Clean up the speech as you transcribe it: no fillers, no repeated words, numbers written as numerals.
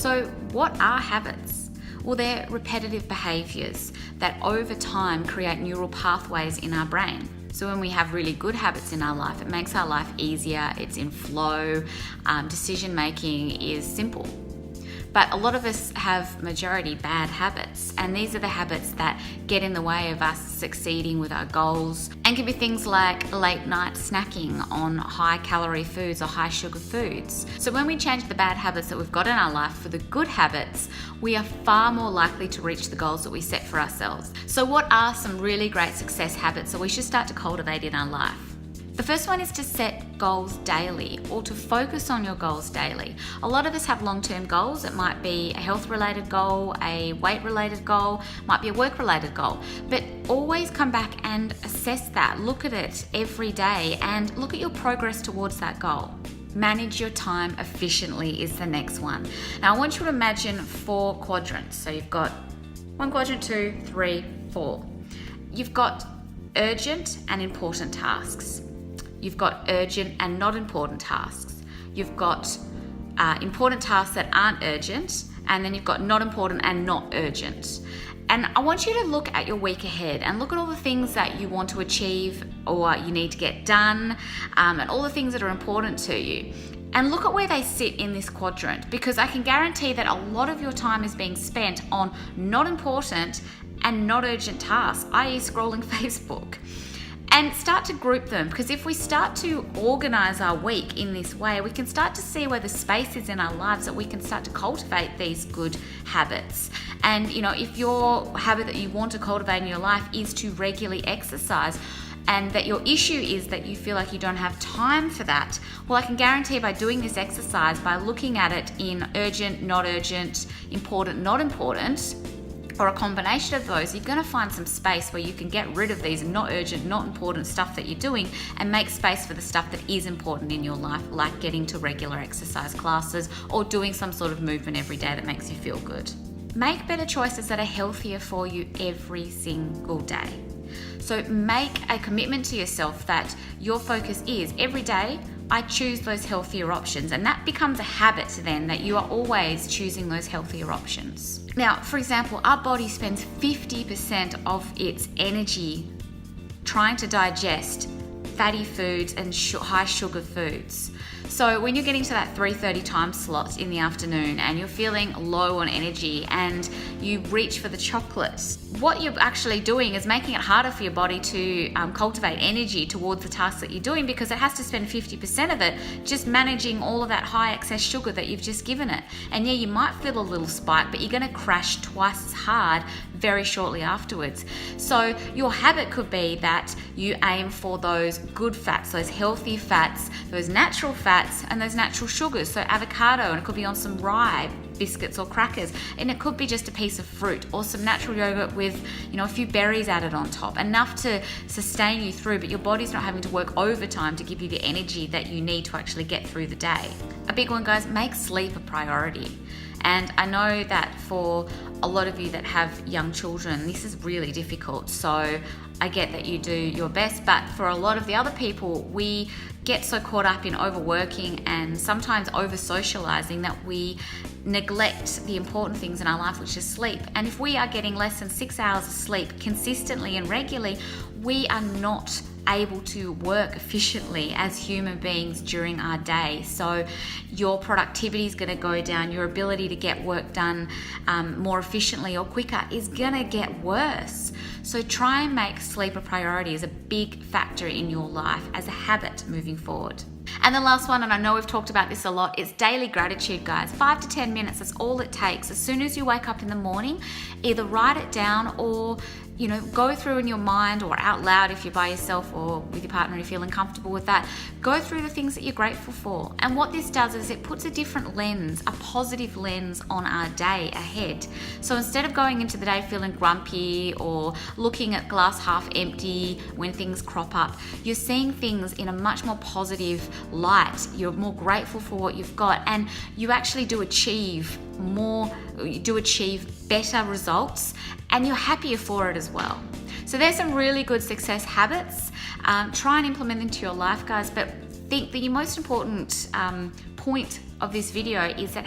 So what are habits? Well, they're repetitive behaviors that over time create neural pathways in our brain. So when we have really good habits in our life, it makes our life easier, it's in flow, decision making is simple. But a lot of us have majority bad habits, and these are the habits that get in the way of us succeeding with our goals, and can be things like late night snacking on high calorie foods or high sugar foods. So when we change the bad habits that we've got in our life for the good habits, we are far more likely to reach the goals that we set for ourselves. So what are some really great success habits that we should start to cultivate in our life? The first one is to set goals daily, or to focus on your goals daily. A lot of us have long-term goals. It might be a health-related goal, a weight-related goal, might be a work-related goal. But always come back and assess that. Look at it every day and look at your progress towards that goal. Manage your time efficiently is the next one. Now I want you to imagine 4 quadrants. So you've got 1 quadrant, 2, 3, 4. You've got urgent and important tasks. You've got urgent and not important tasks. You've got important tasks that aren't urgent, and then you've got not important and not urgent. And I want you to look at your week ahead and look at all the things that you want to achieve or you need to get done, and all the things that are important to you. And look at where they sit in this quadrant, because I can guarantee that a lot of your time is being spent on not important and not urgent tasks, i.e. scrolling Facebook. And start to group them, because if we start to organize our week in this way, we can start to see where the space is in our lives that we can start to cultivate these good habits. And if your habit that you want to cultivate in your life is to regularly exercise, and that your issue is that you feel like you don't have time for that, well, I can guarantee by doing this exercise, by looking at it in urgent, not urgent, important, not important, or a combination of those, you're going to find some space where you can get rid of these not urgent, not important stuff that you're doing and make space for the stuff that is important in your life, like getting to regular exercise classes or doing some sort of movement every day that makes you feel good. Make better choices that are healthier for you every single day. So make a commitment to yourself that your focus is every day, I choose those healthier options, and that becomes a habit then that you are always choosing those healthier options. Now, for example, our body spends 50% of its energy trying to digest fatty foods and high sugar foods. So when you're getting to that 3:30 time slot in the afternoon and you're feeling low on energy and you reach for the chocolates, what you're actually doing is making it harder for your body to cultivate energy towards the tasks that you're doing, because it has to spend 50% of it just managing all of that high excess sugar that you've just given it. And yeah, you might feel a little spike, but you're going to crash twice as hard very shortly afterwards. So your habit could be that you aim for those good fats, those healthy fats, those natural fats, and those natural sugars. So avocado, and it could be on some rye biscuits or crackers, and it could be just a piece of fruit or some natural yogurt with a few berries added on top, enough to sustain you through, but your body's not having to work overtime to give you the energy that you need to actually get through the day. A big one, guys, make sleep a priority. And I know that for a lot of you that have young children, this is really difficult. So I get that you do your best, but for a lot of the other people, we get so caught up in overworking and sometimes over socializing that we neglect the important things in our life, which is sleep. And if we are getting less than 6 hours of sleep consistently and regularly, we are not able to work efficiently as human beings during our day. So your productivity is going to go down, your ability to get work done more efficiently or quicker is going to get worse. So try and make sleep a priority as a big factor in your life as a habit moving forward. And the last one, and I know we've talked about this a lot, it's daily gratitude, guys. 5 to 10 minutes, that's all it takes. As soon as you wake up in the morning, either write it down or go through in your mind or out loud if you're by yourself or with your partner and you're feeling comfortable with that. Go through the things that you're grateful for. And what this does is it puts a different lens, a positive lens on our day ahead. So instead of going into the day feeling grumpy or looking at glass half empty when things crop up, you're seeing things in a much more positive light. You're more grateful for what you've got, and you actually do achieve better results, and you're happier for it as well. So there's some really good success habits. Try and implement them into your life, guys, but think the most important point of this video is that